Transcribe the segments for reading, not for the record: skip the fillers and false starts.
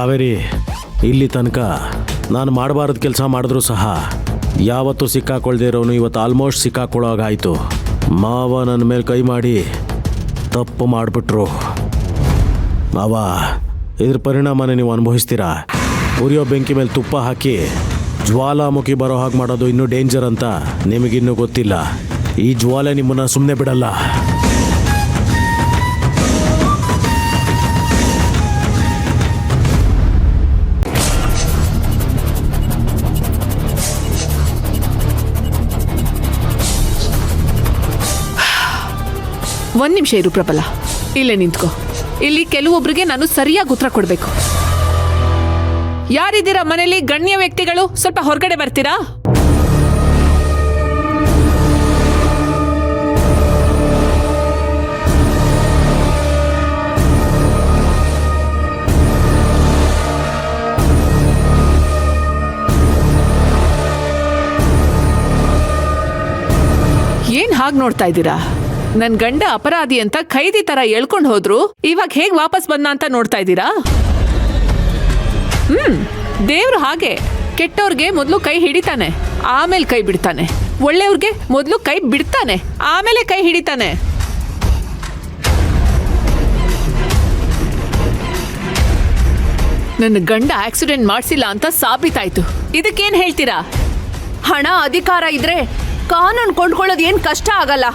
ಕಾವೇರಿ, ಇಲ್ಲಿ ತನಕ ನಾನು ಮಾಡಬಾರ್ದು ಕೆಲಸ ಮಾಡಿದ್ರೂ ಸಹ ಯಾವತ್ತೂ ಸಿಕ್ಕಾಕೊಳ್ದೇ ಇರೋನು ಇವತ್ತು ಆಲ್ಮೋಸ್ಟ್ ಸಿಕ್ಕಾಕೊಳ್ಳೋಗಾಯಿತು. ಮಾವ ನನ್ನ ಮೇಲೆ ಕೈ ಮಾಡಿ ತಪ್ಪು ಮಾಡಿಬಿಟ್ರು. ಮಾವ, ಇದ್ರ ಪರಿಣಾಮನೇ ನೀವು ಅನುಭವಿಸ್ತೀರಾ. ಉರಿಯೋ ಬೆಂಕಿ ಮೇಲೆ ತುಪ್ಪ ಹಾಕಿ ಜ್ವಾಲಾಮುಖಿ ಬರೋ ಹಾಗೆ ಮಾಡೋದು ಇನ್ನೂ ಡೇಂಜರ್ ಅಂತ ನಿಮಗಿನ್ನೂ ಗೊತ್ತಿಲ್ಲ. ಈ ಜ್ವಾಲೆ ನಿಮ್ಮನ್ನು ಸುಮ್ಮನೆ ಬಿಡಲ್ಲ. ಒಂದ್ ನಿಮಿಷ ಇರು ಪ್ರಬಲ, ಇಲ್ಲೇ ನಿಂತ್ಕೋ. ಇಲ್ಲಿ ಕೆಲವೊಬ್ರಿಗೆ ನಾನು ಸರಿಯಾಗಿ ಉತ್ತರ ಕೊಡ್ಬೇಕು. ಯಾರಿದ್ದೀರಾ ಮನೇಲಿ ಗಣ್ಯ ವ್ಯಕ್ತಿಗಳು? ಸ್ವಲ್ಪ ಹೊರಗಡೆ ಬರ್ತೀರಾ? ಏನ್ ಹಾಗೆ ನೋಡ್ತಾ ಇದ್ದೀರಾ? ನನ್ ಗಂಡ ಅಪರಾಧಿ ಅಂತ ಖೈದಿ ತರ ಎಳ್ಕೊಂಡು ಹೋದ್ರು, ಇವಾಗ ಹೇಗ್ ವಾಪಸ್ ಬಂದ ಅಂತ ನೋಡ್ತಾ ಇದ್ದೀರಾ? ದೇವ್ರು ಹಾಗೆ, ಕೆಟ್ಟವ್ರಿಗೆ ಮೊದಲು ಕೈ ಹಿಡಿತಾನೆ, ಆಮೇಲೆ ಕೈ ಬಿಡ್ತಾನೆ. ಒಳ್ಳೆಯವ್ರಿಗೆ ಮೊದಲು ಕೈ ಬಿಡ್ತಾನೆ, ಆಮೇಲೆ ಕೈ ಹಿಡಿತಾನೆ. ನನ್ನ ಗಂಡ ಆಕ್ಸಿಡೆಂಟ್ ಮಾಡಿಸಿಲ್ಲ ಅಂತ ಸಾಬೀತಾಯ್ತು. ಇದಕ್ಕೇನ್ ಹೇಳ್ತೀರಾ? ಹಣ ಅಧಿಕಾರ ಇದ್ರೆ ಕಾನೂನು ಕೊಂಡ್ಕೊಳ್ಳೋದು ಏನ್ ಕಷ್ಟ ಆಗಲ್ಲ.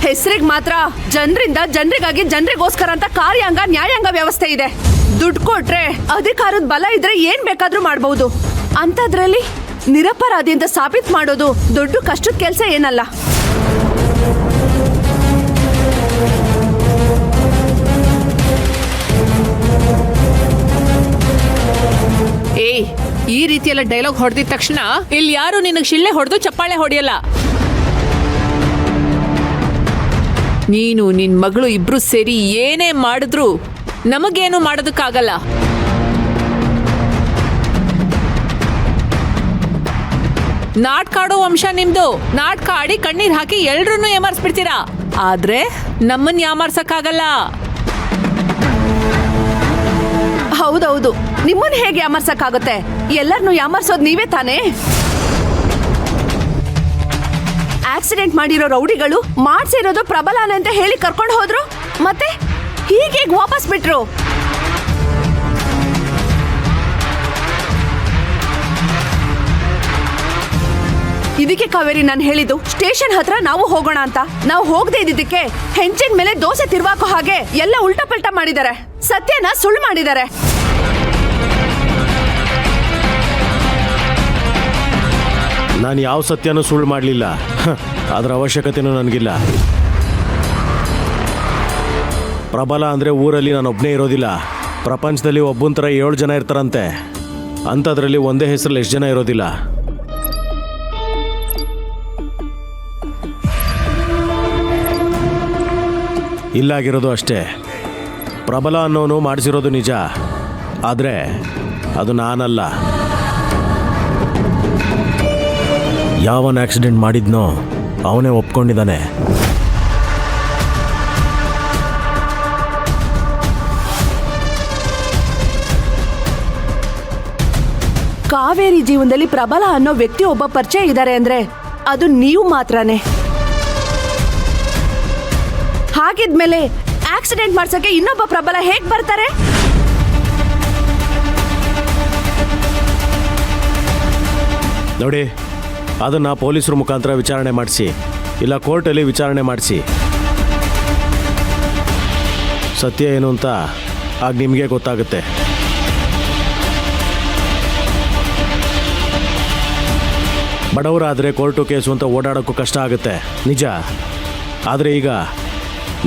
ಹೆಸರಿಗೆ ಮಾತ್ರ ಜನರಿಗಾಗಿ ಜನರಿಗೋಸ್ಕರ ಅಂತ ಕಾರ್ಯಾಂಗ ನ್ಯಾಯಾಂಗ ವ್ಯವಸ್ಥೆ ಇದೆ. ದುಡ್ಡು ಕೊಟ್ರೆ ಅಧಿಕಾರದ ಬಲ ಇದ್ರೆ ಏನ್ ಬೇಕಾದ್ರೂ ಮಾಡಬಹುದು. ಅಂತದ್ರಲ್ಲಿ ನಿರಪರಾಧಿ ಅಂತ ಸಾಬೀತ್ ಮಾಡೋದು ದೊಡ್ಡ ಕಷ್ಟದ ಕೆಲಸ ಏನಲ್ಲ. ಏಯ್, ಈ ರೀತಿಯೆಲ್ಲ ಡೈಲಾಗ್ ಹೊಡೆದಿದ ತಕ್ಷಣ ಇಲ್ಲಿ ಯಾರು ನಿನಗೆ ಶಿಳ್ಳೆ ಹೊಡೆದು ಚಪ್ಪಾಳೆ ಹೊಡೆಯಲ್ಲ. ನೀನು ನಿನ್ ಮಗಳು ಇಬ್ರು ಸೇರಿ ಏನೇ ಮಾಡಿದ್ರು ನಮಗೇನು ಮಾಡೋದಕ್ಕಾಗಲ್ಲ. ನಾಟಕ ಆಡೋ ವಂಶ ನಿಮ್ದು. ನಾಟಕ ಆಡಿ ಕಣ್ಣೀರ್ ಹಾಕಿ ಎಲ್ರನ್ನೂ ಯಾಮಾರಿಸ್ಬಿಡ್ತೀರಾ, ಆದ್ರೆ ನಮ್ಮನ್ನ ಯಾಮಾರ್ಸಕ್ಕಾಗಲ್ಲ. ಹೌದೌದು, ನಿಮ್ಮನ್ನ ಹೇಗೆ ಯಾಮರ್ಸಕ್ಕಾಗುತ್ತೆ? ಎಲ್ಲರನ್ನೂ ಯಾಮರ್ಸೋದು ನೀವೇ ತಾನೇ. ಆಕ್ಸಿಡೆಂಟ್ ಮಾಡಿರೋ ರೌಡಿಗಳು ಮಾಡ್ಸಿರೋದು ಪ್ರಬಲಾನ ಅಂತ ಹೇಳಿ ಕರ್ಕೊಂಡು ಹೋದ್ರು, ಮತ್ತೆ ಹೀಗೆ ವಾಪಸ್ ಬಿಟ್ರು. ಇದಕ್ಕೆ ಕಾವೇರಿ ನಾನು ಹೇಳಿದ್ದು ಸ್ಟೇಷನ್ ಹತ್ರ ನಾವು ಹೋಗೋಣ ಅಂತ. ನಾವು ಹೋಗದೆ ಇದ್ದಿದ್ದಕ್ಕೆ ಹೆಂಚಿನ ಮೇಲೆ ದೋಸೆ ತಿರ್ವಾಕೋ ಹಾಗೆ ಎಲ್ಲ ಉಲ್ಟಾ ಪಲ್ಟಾ ಮಾಡಿದ್ದಾರೆ, ಸತ್ಯನ ಸುಳ್ಳು ಮಾಡಿದ್ದಾರೆ. ನಾನು ಯಾವ ಸತ್ಯನೂ ಸುಳ್ಳು ಮಾಡಲಿಲ್ಲ. ಅದರ ಅವಶ್ಯಕತೆನೂ ನನಗಿಲ್ಲ. ಪ್ರಬಲ ಅಂದರೆ ಊರಲ್ಲಿ ನಾನು ಒಬ್ಬನೇ ಇರೋದಿಲ್ಲ. ಪ್ರಪಂಚದಲ್ಲಿ ಒಬ್ಬನ ಥರ 7 ಜನ ಇರ್ತಾರಂತೆ. ಅಂಥದ್ರಲ್ಲಿ ಒಂದೇ ಹೆಸರಲ್ಲಿ ಎಷ್ಟು ಜನ ಇರೋದಿಲ್ಲ. ಇಲ್ಲಾಗಿರೋದು ಅಷ್ಟೇ. ಪ್ರಬಲ ಅನ್ನೋನು ಮಾಡಿಸಿರೋದು ನಿಜ, ಆದರೆ ಅದು ನಾನಲ್ಲ. ಯಾವನ್ ಆಕ್ಸಿಡೆಂಟ್ ಮಾಡಿದ್ನೋ ಅವನೇ ಒಪ್ಕೊಂಡಿದ್ದಾನೆ. ಕಾವೇರಿ ಜೀವನದಲ್ಲಿ ಪ್ರಬಲ ಅನ್ನೋ ವ್ಯಕ್ತಿ ಒಬ್ಬ ಪರಿಚಯ ಇದ್ದಾರೆ ಅಂದ್ರೆ ಅದು ನೀವು ಮಾತ್ರನೇ. ಹಾಗಿದ್ಮೇಲೆ ಆಕ್ಸಿಡೆಂಟ್ ಮಾಡ್ಸಕ್ಕೆ ಇನ್ನೊಬ್ಬ ಪ್ರಬಲ ಹೇಗ್ ಬರ್ತಾರೆ? ನೋಡಿ, ಅದನ್ನು ಪೊಲೀಸರ ಮುಖಾಂತರ ವಿಚಾರಣೆ ಮಾಡಿಸಿ, ಇಲ್ಲ ಕೋರ್ಟಲ್ಲಿ ವಿಚಾರಣೆ ಮಾಡಿಸಿ. ಸತ್ಯ ಏನು ಅಂತ ಆಗ ನಿಮಗೆ ಗೊತ್ತಾಗುತ್ತೆ. ಬಡವರಾದರೆ ಕೋರ್ಟು ಕೇಸು ಅಂತ ಓಡಾಡೋಕ್ಕೂ ಕಷ್ಟ ಆಗುತ್ತೆ, ನಿಜ. ಆದರೆ ಈಗ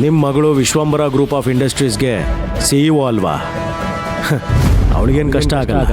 ನಿಮ್ಮ ಮಗಳು ವಿಶ್ವಂಬರ ಗ್ರೂಪ್ ಆಫ್ ಇಂಡಸ್ಟ್ರೀಸ್ಗೆ CEO ಅಲ್ವಾ? ಅವಳಿಗೇನು ಕಷ್ಟ ಆಗಲ್ಲ.